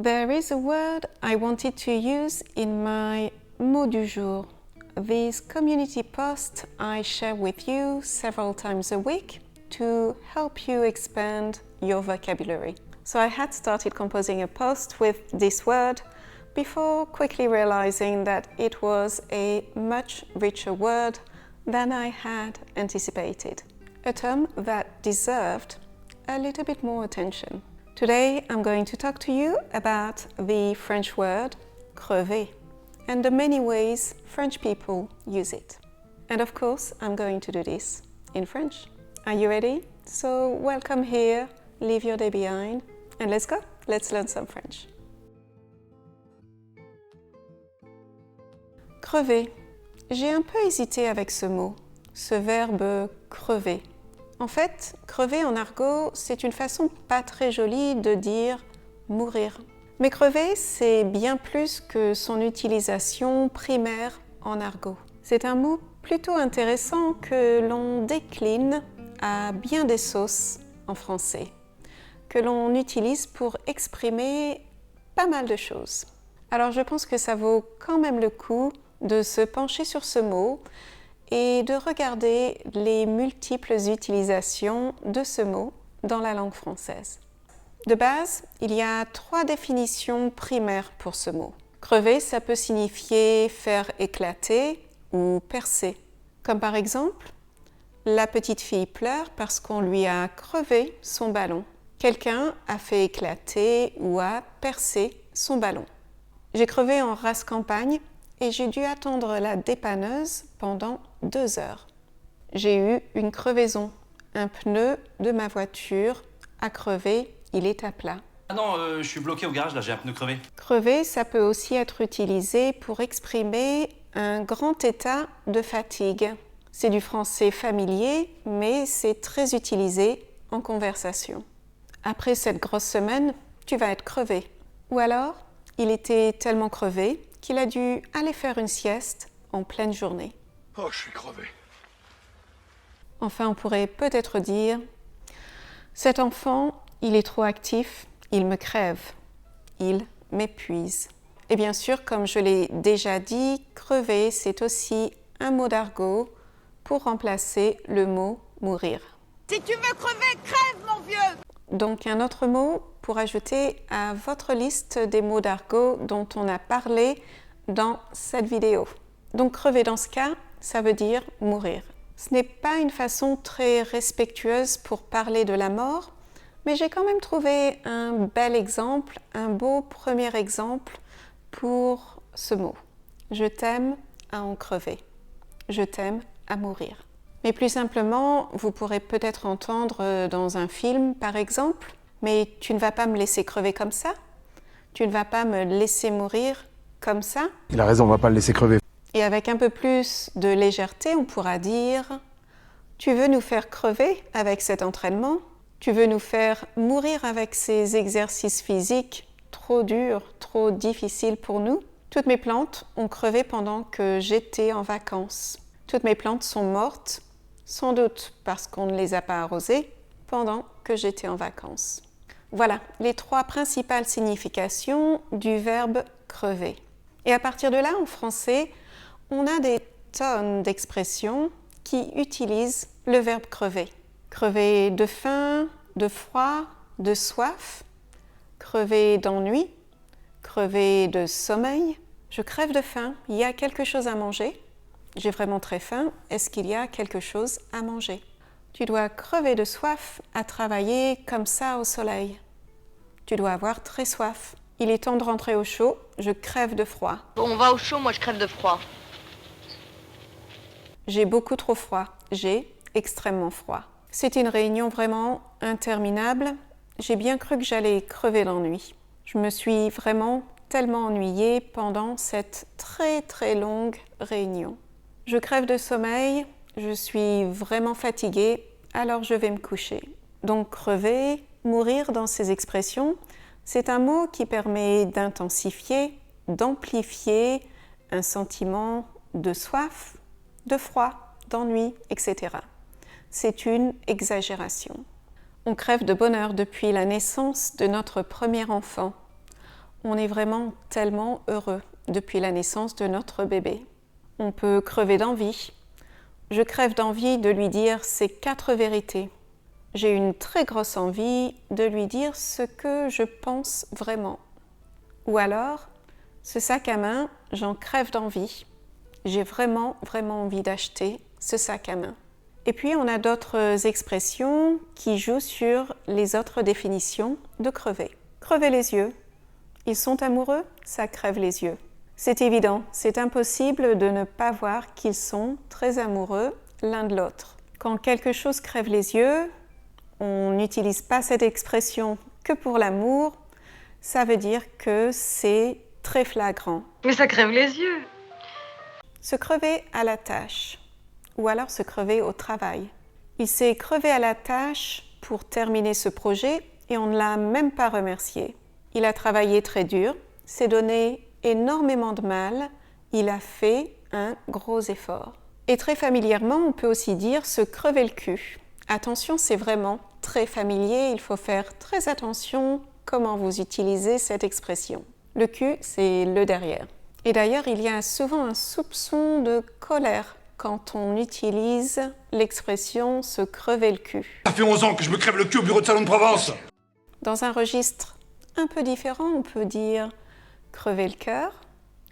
There is a word I wanted to use in my mot du jour. These community posts I share with you several times a week to help you expand your vocabulary. So I had started composing a post with this word before quickly realizing that it was a much richer word than I had anticipated. A term that deserved a little bit more attention. Today I'm going to talk to you about the French word crever and the many ways French people use it. And of course I'm going to do this in French. Are you ready? So welcome here, leave your day behind, and let's go, let's learn some French. Crever. J'ai un peu hésité avec ce mot, ce verbe crever. En fait, crever en argot, c'est une façon pas très jolie de dire mourir. Mais crever, c'est bien plus que son utilisation primaire en argot. C'est un mot plutôt intéressant que l'on décline à bien des sauces en français, que l'on utilise pour exprimer pas mal de choses. Alors je pense que ça vaut quand même le coup de se pencher sur ce mot et de regarder les multiples utilisations de ce mot dans la langue française. De base, il y a 3 définitions primaires pour ce mot. Crever, ça peut signifier faire éclater ou percer. Comme par exemple, la petite fille pleure parce qu'on lui a crevé son ballon. Quelqu'un a fait éclater ou a percé son ballon. J'ai crevé en rase campagne et j'ai dû attendre la dépanneuse pendant 2 heures. J'ai eu une crevaison. Un pneu de ma voiture a crevé, il est à plat. Ah non, je suis bloqué au garage, là, j'ai un pneu crevé. Crever, ça peut aussi être utilisé pour exprimer un grand état de fatigue. C'est du français familier, mais c'est très utilisé en conversation. Après cette grosse semaine, tu vas être crevé. Ou alors, il était tellement crevé qu'il a dû aller faire une sieste en pleine journée. Oh, je suis crevé. Enfin, on pourrait peut-être dire « Cet enfant, il est trop actif, il me crève, il m'épuise ». Et bien sûr, comme je l'ai déjà dit, crever, c'est aussi un mot d'argot pour remplacer le mot mourir. Si tu veux crever, crève, mon vieux! Donc un autre mot pour ajouter à votre liste des mots d'argot dont on a parlé dans cette vidéo. Donc crever dans ce cas, ça veut dire mourir. Ce n'est pas une façon très respectueuse pour parler de la mort, mais j'ai quand même trouvé un bel exemple, un beau premier exemple pour ce mot. Je t'aime à en crever. Je t'aime à mourir. Mais plus simplement, vous pourrez peut-être entendre dans un film, par exemple, « Mais tu ne vas pas me laisser crever comme ça? Tu ne vas pas me laisser mourir comme ça ?» Il a raison, on va pas le laisser crever. Et avec un peu plus de légèreté, on pourra dire « Tu veux nous faire crever avec cet entraînement? Tu veux nous faire mourir avec ces exercices physiques trop durs, trop difficiles pour nous? Toutes mes plantes ont crevé pendant que j'étais en vacances. Toutes mes plantes sont mortes, sans doute parce qu'on ne les a pas arrosées pendant que j'étais en vacances. » Voilà les 3 principales significations du verbe crever. Et à partir de là, en français, on a des tonnes d'expressions qui utilisent le verbe crever. Crever de faim, de froid, de soif, crever d'ennui, crever de sommeil. Je crève de faim, il y a quelque chose à manger. J'ai vraiment très faim, est-ce qu'il y a quelque chose à manger? Tu dois crever de soif à travailler comme ça au soleil. Tu dois avoir très soif. Il est temps de rentrer au chaud, je crève de froid. Bon, on va au chaud, moi je crève de froid. J'ai beaucoup trop froid, j'ai extrêmement froid. C'est une réunion vraiment interminable. J'ai bien cru que j'allais crever d'ennui. Je me suis vraiment tellement ennuyée pendant cette très très longue réunion. Je crève de sommeil, je suis vraiment fatiguée, alors je vais me coucher. Donc crever, mourir dans ces expressions, c'est un mot qui permet d'intensifier, d'amplifier un sentiment de soif, de froid, d'ennui, etc. C'est une exagération. On crève de bonheur depuis la naissance de notre premier enfant. On est vraiment tellement heureux depuis la naissance de notre bébé. On peut crever d'envie. Je crève d'envie de lui dire ces 4 vérités. J'ai une très grosse envie de lui dire ce que je pense vraiment. Ou alors, ce sac à main, j'en crève d'envie. J'ai vraiment envie d'acheter ce sac à main. Et puis, on a d'autres expressions qui jouent sur les autres définitions de crever. Crever les yeux. Ils sont amoureux, ça crève les yeux. C'est évident, c'est impossible de ne pas voir qu'ils sont très amoureux l'un de l'autre. Quand quelque chose crève les yeux, on n'utilise pas cette expression que pour l'amour, ça veut dire que c'est très flagrant. Mais ça crève les yeux. Se crever à la tâche, ou alors se crever au travail. Il s'est crevé à la tâche pour terminer ce projet et on ne l'a même pas remercié. Il a travaillé très dur, s'est donné énormément de mal, il a fait un gros effort. Et très familièrement, on peut aussi dire se crever le cul. Attention, c'est vraiment très familier, il faut faire très attention comment vous utilisez cette expression. Le cul, c'est le derrière. Et d'ailleurs, il y a souvent un soupçon de colère quand on utilise l'expression se crever le cul. Ça fait 11 ans que je me crève le cul au bureau de Salon de Provence. Dans un registre un peu différent, on peut dire crever le cœur,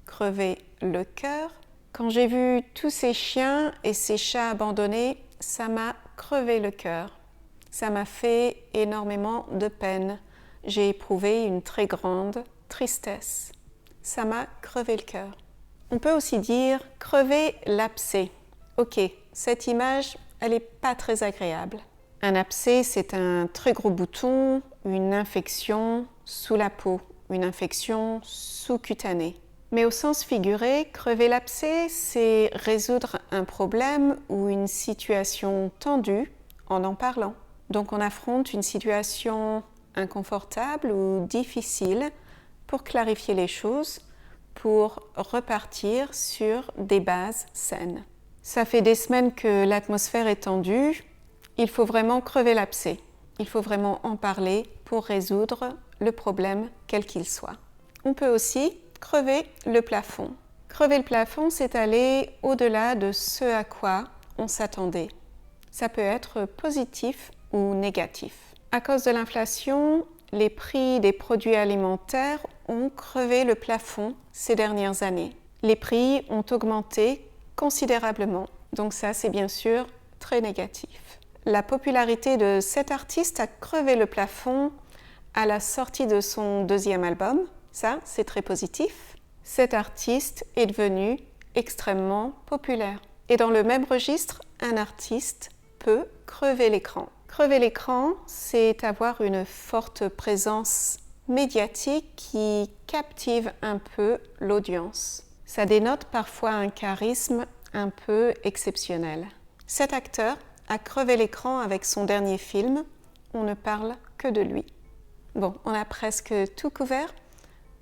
crever le cœur. Quand j'ai vu tous ces chiens et ces chats abandonnés, ça m'a crevé le cœur. Ça m'a fait énormément de peine. J'ai éprouvé une très grande tristesse. Ça m'a crevé le cœur. On peut aussi dire crever l'abcès. Ok, cette image, elle n'est pas très agréable. Un abcès, c'est un très gros bouton, une infection sous la peau, une infection sous-cutanée. Mais au sens figuré, crever l'abcès, c'est résoudre un problème ou une situation tendue en parlant. Donc on affronte une situation inconfortable ou difficile pour clarifier les choses, pour repartir sur des bases saines. Ça fait des semaines que l'atmosphère est tendue, il faut vraiment crever l'abcès. Il faut vraiment en parler pour résoudre le problème quel qu'il soit. On peut aussi crever le plafond. Crever le plafond, c'est aller au-delà de ce à quoi on s'attendait. Ça peut être positif ou négatif. À cause de l'inflation, les prix des produits alimentaires ont crevé le plafond ces dernières années. Les prix ont augmenté considérablement, donc ça c'est bien sûr très négatif. La popularité de cet artiste a crevé le plafond à la sortie de son 2e album, ça c'est très positif. Cet artiste est devenu extrêmement populaire. Et dans le même registre, un artiste peut crever l'écran. Crever l'écran, c'est avoir une forte présence médiatique qui captive un peu l'audience. Ça dénote parfois un charisme un peu exceptionnel. Cet acteur a crevé l'écran avec son dernier film, on ne parle que de lui. Bon, on a presque tout couvert.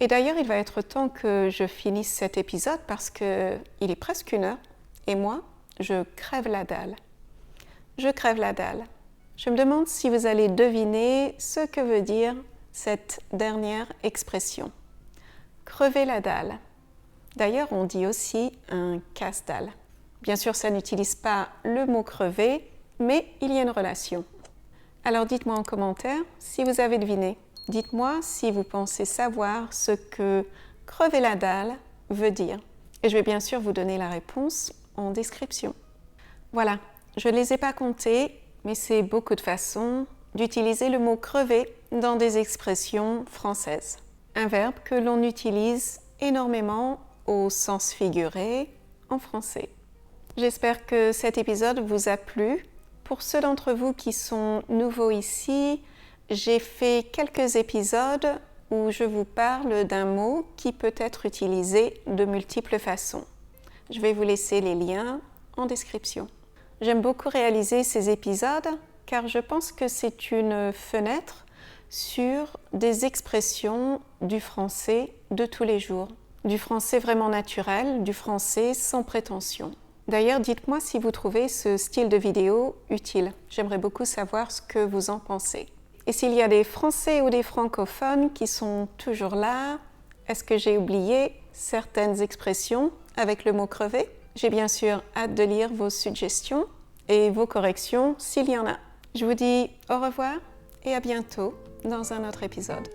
Et d'ailleurs, il va être temps que je finisse cet épisode parce qu'il est presque 1 heure. Et moi, je crève la dalle. Je crève la dalle. Je me demande si vous allez deviner ce que veut dire cette dernière expression. Crever la dalle. D'ailleurs, on dit aussi un casse-dalle. Bien sûr, ça n'utilise pas le mot crever, mais il y a une relation. Alors dites-moi en commentaire si vous avez deviné. Dites-moi si vous pensez savoir ce que crever la dalle veut dire. Et je vais bien sûr vous donner la réponse en description. Voilà, je ne les ai pas comptés, mais c'est beaucoup de façons d'utiliser le mot crever dans des expressions françaises. Un verbe que l'on utilise énormément au sens figuré en français. J'espère que cet épisode vous a plu. Pour ceux d'entre vous qui sont nouveaux ici, j'ai fait quelques épisodes où je vous parle d'un mot qui peut être utilisé de multiples façons. Je vais vous laisser les liens en description. J'aime beaucoup réaliser ces épisodes car je pense que c'est une fenêtre sur des expressions du français de tous les jours. Du français vraiment naturel, du français sans prétention. D'ailleurs, dites-moi si vous trouvez ce style de vidéo utile. J'aimerais beaucoup savoir ce que vous en pensez. Et s'il y a des Français ou des francophones qui sont toujours là, Est-ce que j'ai oublié certaines expressions avec le mot crever? J'ai bien sûr hâte de lire vos suggestions et vos corrections s'il y en a. Je vous dis au revoir et à bientôt dans un autre épisode.